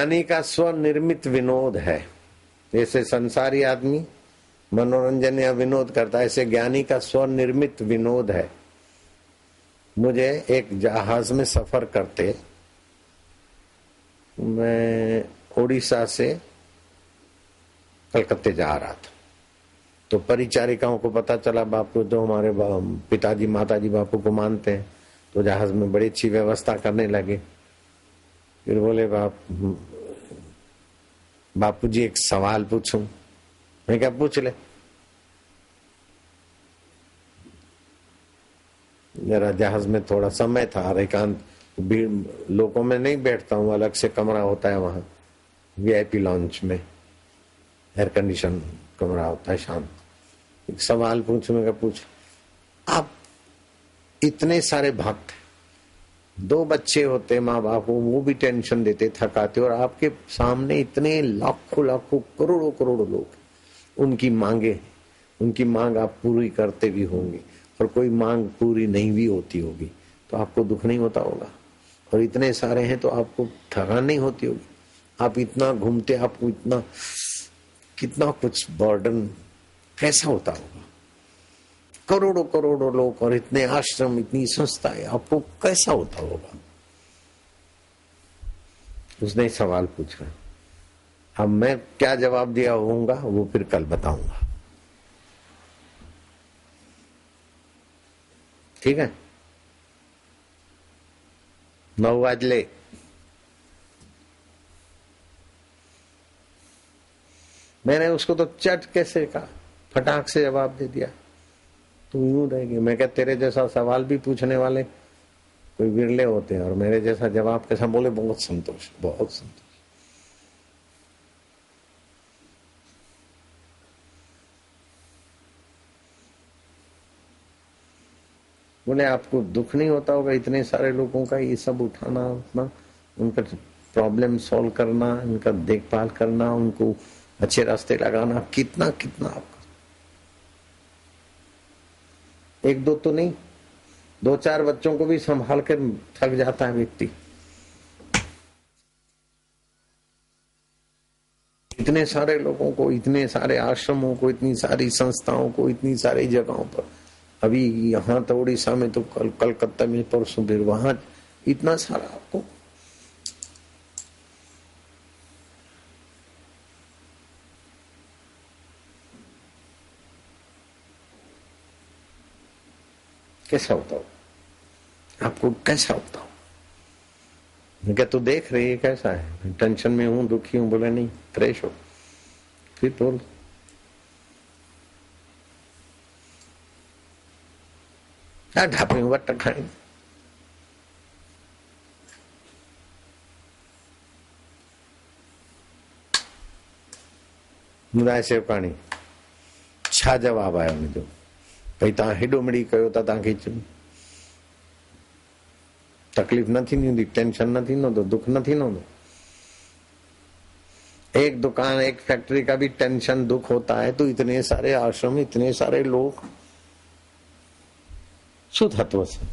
ज्ञानी का स्वनिर्मित विनोद है। जैसे संसारी आदमी मनोरंजन या विनोद करता है, ऐसे ज्ञानी का स्वनिर्मित विनोद है। मुझे एक जहाज में सफर करते, मैं उड़ीसा से कलकत्ते जा रहा था, तो परिचारिकाओं को पता चला, बापू जो हमारे पिताजी माताजी बापू को मानते हैं, तो जहाज में बड़ी अच्छी व्यवस्था करने लगे। फिर बोले बापू जी एक सवाल पूछूं? मैं क्या? पूछ ले। मेरा जहाज में थोड़ा समय था और एकांत, भीड़ लोगों में नहीं बैठता हूँ, अलग से कमरा होता है वहां वीआईपी लॉन्च में, एयर कंडीशन कमरा होता है शांत। एक सवाल पूछ, मैं क्या पूछ? आप इतने सारे भक्त, 2 बच्चे होते माँ बाप को, वो भी टेंशन देते, थकाते, और आपके सामने इतने लाखों लाखों करोड़ों करोड़ों लोग, उनकी मांग आप पूरी करते भी होंगे, और कोई मांग पूरी नहीं भी होती होगी तो आपको दुख नहीं होता होगा। और इतने सारे हैं तो आपको थकान नहीं होती होगी। आप इतना घूमते, आपको इतना कितना कुछ बर्डन कैसा होता होगा? करोड़ों करोड़ों लोग और इतने आश्रम, इतनी संस्थाएं, आपको कैसा होता होगा? उसने सवाल पूछा। अब मैं क्या जवाब दिया होऊंगा वो फिर कल बताऊंगा, ठीक है? 9 बजे मैंने उसको तो चट कैसे कहा, फटाक से जवाब दे दिया। तुम यूं रहेगी? मैं क्या, तेरे जैसा सवाल भी पूछने वाले कोई विरले होते हैं, और मेरे जैसा जवाब कैसा? बोले बहुत संतोष, बहुत संतोष। बोले आपको दुख नहीं होता होगा इतने सारे लोगों का ये सब उठाना, उतना उनका प्रॉब्लम सॉल्व करना, उनका देखभाल करना, उनको अच्छे रास्ते लगाना, कितना कितना आपका। 1-2 तो नहीं, 2-4 बच्चों को भी संभाल कर थक जाता है व्यक्ति। इतने सारे लोगों को, इतने सारे आश्रमों को, इतनी सारी संस्थाओं को, इतनी सारी जगहों पर, अभी यहाँ तो उड़ीसा में, तो कलकत्ता में परसों, फिर वहां इतना सारा आपको। कैसा होता हो आपको? कैसा होता हो? मैं क्या, तू देख रही है कैसा है? टेंशन में हूं, दुखी हूं। बोले नहीं, फ्रेश हो। फिर बोल, क्या ढापे वट खाए? मुदा सेवकाणी छा जवाब आयो मुझो? भाई तव्हां हेॾो मिड़ी कयो था, तव्हांखे तकलीफ़ न थींदी हूंदी, टेंशन न थींदो हूंदो, दुख न थींदो हूंदो? एक दुकान, एक फैक्ट्री का भी टेंशन दुख होता है, तो इतने सारे आश्रम, इतने सारे लोग શું થતું હશે?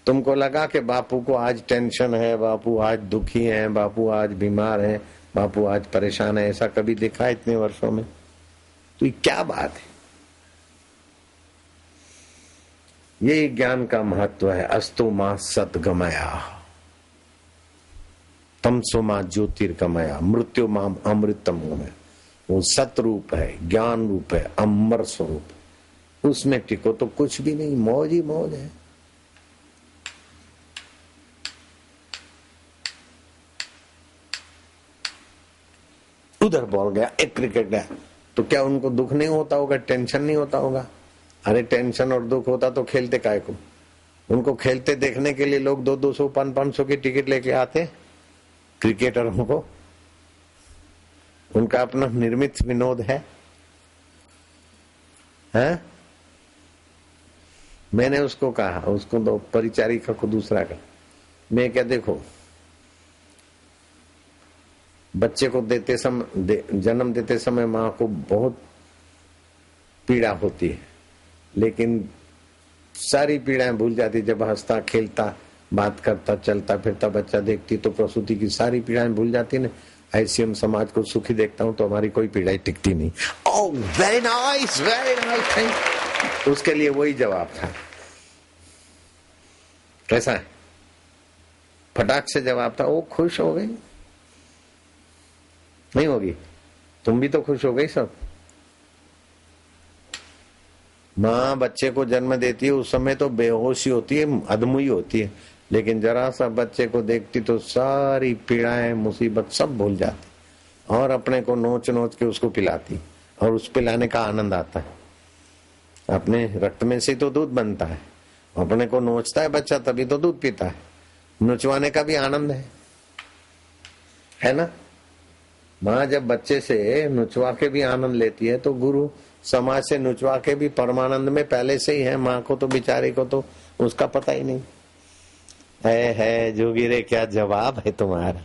तुमको लगा कि बापू को आज टेंशन है, बापू आज दुखी हैं, बापू आज बीमार हैं, बापू आज परेशान है, ऐसा कभी देखा है इतने वर्षों में? तो ये क्या बात है? यही ज्ञान का महत्व है। अस्तु मां सतगमया, तमसो मां ज्योतिर्गमया, मृत्यु मां अमृतम गमया। वो सतरूप है, ज्ञान रूप है, अमर स्वरूप। उसमें टिको तो कुछ भी नहीं, मौज ही मौज है। उधर बॉल गया, एक क्रिकेट गया, तो क्या उनको दुख नहीं होता होगा? टेंशन नहीं होता होगा? अरे टेंशन और दुख होता तो खेलते काय को? उनको खेलते देखने के लिए लोग 200-200, 500 की टिकट लेके आते क्रिकेटरों को। उनका अपना निर्मित विनोद है, हैं? मैंने उसको कहा, उसको तो परिचारिका को दूसरा कहा, मैं क्या, देखो बच्चे को देते समय, जन्म देते समय माँ को बहुत पीड़ा होती है, लेकिन सारी पीड़ाएं भूल जाती जब हंसता खेलता बात करता चलता फिरता बच्चा देखती तो प्रसूति की सारी पीड़ाएं भूल जाती ना। ऐसी हम समाज को सुखी देखता हूं तो हमारी कोई पीड़ाई टिकती नहीं। Oh very nice thank. उसके लिए वही जवाब था। कैसा है? फटाक से जवाब था। वो खुश हो गई। नहीं होगी? तुम भी तो खुश हो गई सब। माँ बच्चे को जन्म देती है उस समय तो बेहोशी होती है, अधमुई होती है, लेकिन जरा सा बच्चे को देखती तो सारी पीड़ाएं मुसीबत सब भूल जाती और अपने को नोच नोच के उसको पिलाती और उस पिलाने का आनंद आता है। अपने रक्त में से तो दूध बनता है, अपने को नोचता है बच्चा तभी तो दूध पीता है। नोचवाने का भी आनंद है ना। माँ जब बच्चे से नुचवा के भी आनंद लेती है तो गुरु समाज से नुचवा के भी परमानंद में पहले से ही है। माँ को तो बेचारे को तो उसका पता ही नहीं है जोगी रे। क्या जवाब है तुम्हारा।